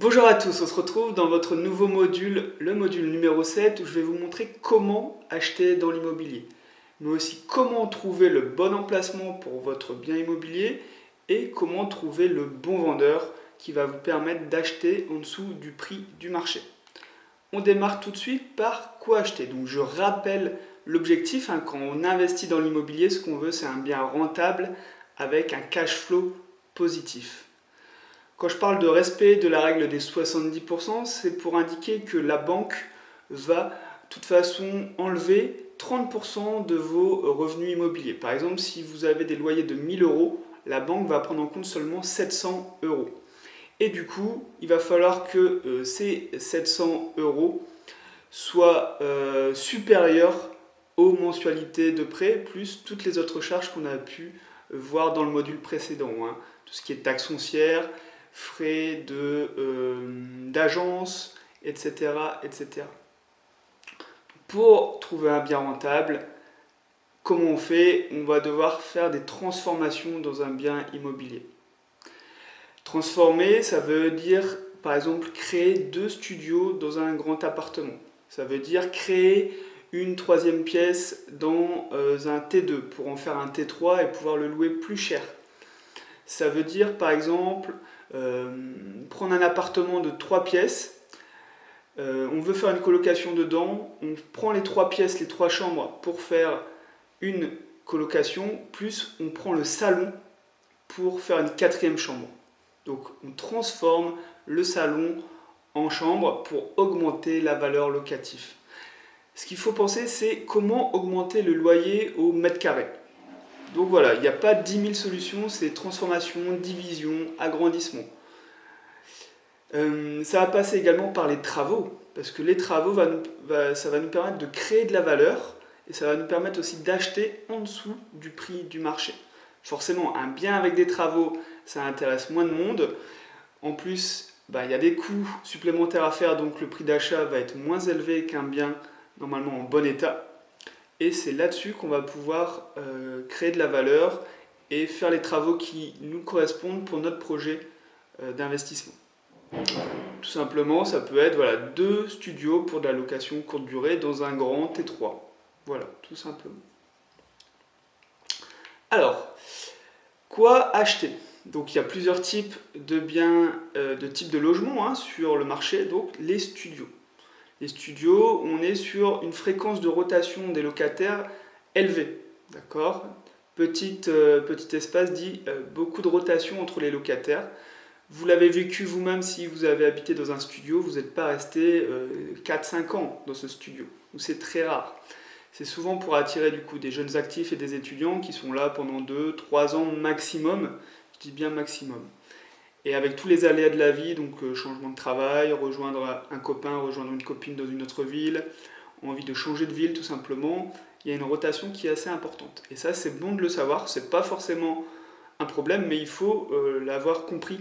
Bonjour à tous, on se retrouve dans votre nouveau module, le module numéro 7, où je vais vous montrer comment acheter dans l'immobilier, mais aussi comment trouver le bon emplacement pour votre bien immobilier et comment trouver le bon vendeur qui va vous permettre d'acheter en dessous du prix du marché. On démarre tout de suite par quoi acheter. Donc je rappelle l'objectif, quand on investit dans l'immobilier, ce qu'on veut c'est un bien rentable avec un cash flow positif. Quand je parle de respect de la règle des 70%, c'est pour indiquer que la banque va de toute façon enlever 30% de vos revenus immobiliers. Par exemple, si vous avez des loyers de 1000 euros, la banque va prendre en compte seulement 700 euros. Et du coup, il va falloir que ces 700 euros soient supérieurs aux mensualités de prêt, plus toutes les autres charges qu'on a pu voir dans le module précédent. Tout ce qui est taxes foncières, frais d'agence, etc., etc. Pour trouver un bien rentable, comment on fait? On va devoir faire des transformations dans un bien immobilier. Transformer, ça veut dire, par exemple, créer 2 studios dans un grand appartement. Ça veut dire créer une 3e pièce dans un T2 pour en faire un T3 et pouvoir le louer plus cher. Ça veut dire, par exemple, prendre un appartement de 3 pièces, on veut faire une colocation dedans, on prend les 3 pièces, les 3 chambres pour faire une colocation, plus on prend le salon pour faire une 4e chambre. Donc on transforme le salon en chambre pour augmenter la valeur locative. Ce qu'il faut penser, c'est comment augmenter le loyer au mètre carré. Donc voilà, il n'y a pas 10 000 solutions, c'est transformation, division, agrandissement. Ça va passer également par les travaux, parce que les travaux, ça va nous permettre de créer de la valeur, et ça va nous permettre aussi d'acheter en dessous du prix du marché. Forcément, un bien avec des travaux, ça intéresse moins de monde. En plus, il y a des coûts supplémentaires à faire, donc le prix d'achat va être moins élevé qu'un bien normalement en bon état. Et c'est là-dessus qu'on va pouvoir créer de la valeur et faire les travaux qui nous correspondent pour notre projet d'investissement. Tout simplement, ça peut être 2 studios pour de la location courte durée dans un grand T3. Voilà, tout simplement. Alors, quoi acheter? Donc il y a plusieurs types de biens, de types de logements sur le marché, donc les studios. Les studios, on est sur une fréquence de rotation des locataires élevée. D'accord? Petit espace dit beaucoup de rotation entre les locataires. Vous l'avez vécu vous-même si vous avez habité dans un studio, vous n'êtes pas resté 4-5 ans dans ce studio. C'est très rare. C'est souvent pour attirer du coup des jeunes actifs et des étudiants qui sont là pendant 2-3 ans maximum. Je dis bien maximum. Et avec tous les aléas de la vie, donc changement de travail, rejoindre un copain, rejoindre une copine dans une autre ville, envie de changer de ville tout simplement, il y a une rotation qui est assez importante. Et ça, c'est bon de le savoir, c'est pas forcément un problème, mais il faut l'avoir compris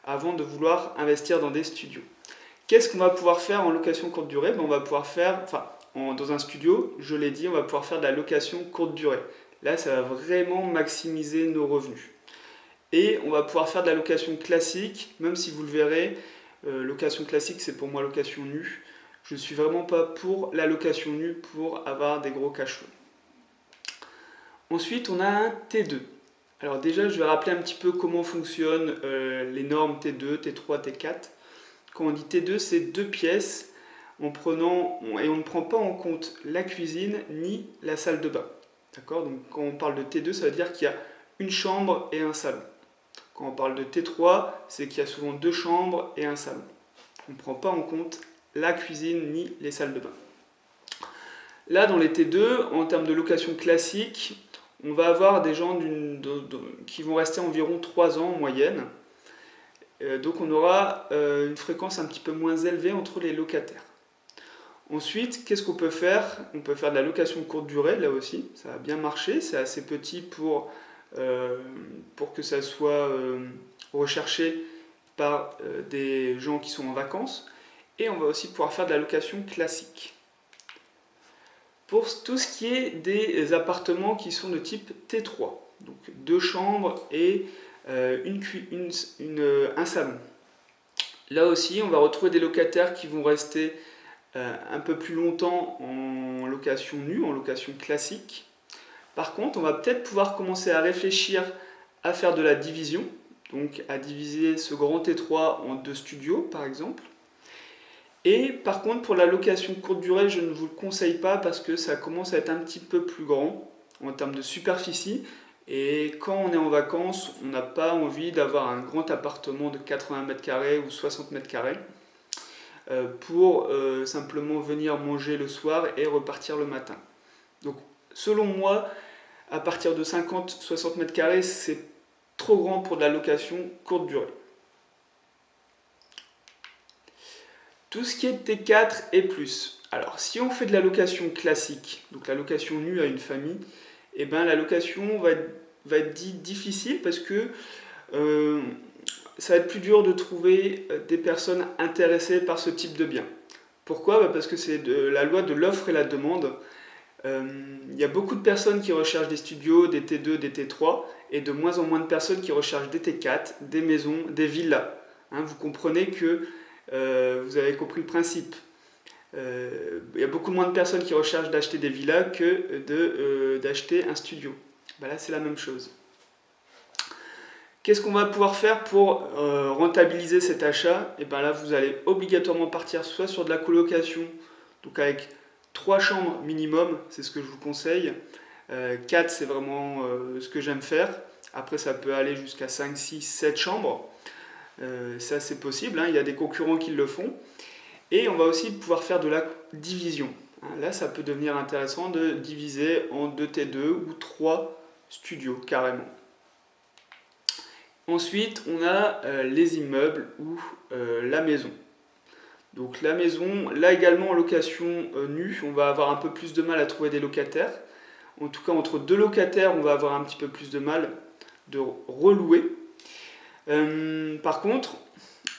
avant de vouloir investir dans des studios. Qu'est-ce qu'on va pouvoir faire en location courte durée? On va pouvoir faire, dans un studio, je l'ai dit, on va pouvoir faire de la location courte durée. Là, ça va vraiment maximiser nos revenus. Et on va pouvoir faire de la location classique, même si vous le verrez, location classique c'est pour moi location nue. Je ne suis vraiment pas pour la location nue pour avoir des gros cash flow. Ensuite on a un T2. Alors déjà je vais rappeler un petit peu comment fonctionnent les normes T2, T3, T4. Quand on dit T2 c'est 2 pièces et on ne prend pas en compte la cuisine ni la salle de bain. D'accord? Donc quand on parle de T2 ça veut dire qu'il y a une chambre et un salon. Quand on parle de T3, c'est qu'il y a souvent 2 chambres et un salon. On ne prend pas en compte la cuisine ni les salles de bain. Là, dans les T2, en termes de location classique, on va avoir des gens qui vont rester environ 3 ans en moyenne. Donc on aura une fréquence un petit peu moins élevée entre les locataires. Ensuite, qu'est-ce qu'on peut faire? On peut faire de la location courte durée, là aussi, ça va bien marcher, c'est assez petit pour que ça soit recherché par des gens qui sont en vacances. Et on va aussi pouvoir faire de la location classique. Pour tout ce qui est des appartements qui sont de type T3, donc 2 chambres et un salon. Là aussi, on va retrouver des locataires qui vont rester un peu plus longtemps en location nue, en location classique. Par contre, on va peut-être pouvoir commencer à réfléchir à faire de la division, donc à diviser ce grand étroit en 2 studios par exemple. Et par contre, pour la location courte durée, je ne vous le conseille pas parce que ça commence à être un petit peu plus grand en termes de superficie. Et quand on est en vacances, on n'a pas envie d'avoir un grand appartement de 80 mètres carrés ou 60 mètres carrés pour simplement venir manger le soir et repartir le matin. Donc, selon moi, à partir de 50-60 mètres carrés, c'est trop grand pour de la location courte durée. Tout ce qui est T4 et plus. Alors, si on fait de la location classique, donc la location nue à une famille, eh ben, la location va être dite difficile parce que ça va être plus dur de trouver des personnes intéressées par ce type de bien. Pourquoi ? Parce que c'est la loi de l'offre et la demande. Il y a beaucoup de personnes qui recherchent des studios, des T2, des T3, et de moins en moins de personnes qui recherchent des T4, des maisons, des villas. Hein, vous comprenez que vous avez compris le principe. Il y a beaucoup moins de personnes qui recherchent d'acheter des villas que d'acheter un studio. Ben là, c'est la même chose. Qu'est-ce qu'on va pouvoir faire pour rentabiliser cet achat? Et bien là, vous allez obligatoirement partir soit sur de la colocation, donc avec 3 chambres minimum, c'est ce que je vous conseille. 4, c'est vraiment ce que j'aime faire. Après, ça peut aller jusqu'à 5, 6, 7 chambres. Ça, c'est possible, hein. Il y a des concurrents qui le font. Et on va aussi pouvoir faire de la division. Là, ça peut devenir intéressant de diviser en 2 T2 ou 3 studios carrément. Ensuite, on a les immeubles ou la maison. Donc la maison, là également en location nue, on va avoir un peu plus de mal à trouver des locataires. En tout cas, entre 2 locataires, on va avoir un petit peu plus de mal de relouer. Par contre,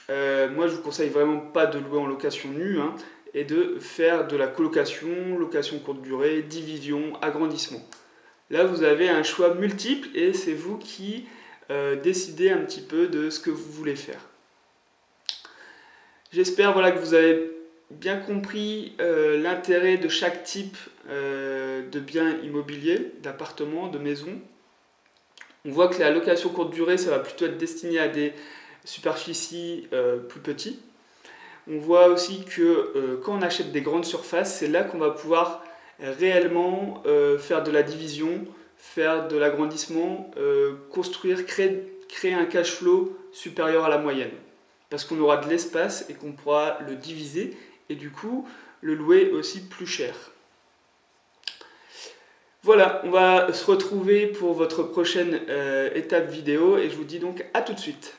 moi je vous conseille vraiment pas de louer en location nue, hein, et de faire de la colocation, location courte durée, division, agrandissement. Là vous avez un choix multiple et c'est vous qui décidez un petit peu de ce que vous voulez faire. J'espère voilà, que vous avez bien compris l'intérêt de chaque type de bien immobilier, d'appartement, de maison. On voit que la location courte durée, ça va plutôt être destiné à des superficies plus petites. On voit aussi que quand on achète des grandes surfaces, c'est là qu'on va pouvoir réellement faire de la division, faire de l'agrandissement, construire, créer un cash flow supérieur à la moyenne. Parce qu'on aura de l'espace et qu'on pourra le diviser et du coup le louer aussi plus cher. Voilà, on va se retrouver pour votre prochaine étape vidéo et je vous dis donc à tout de suite.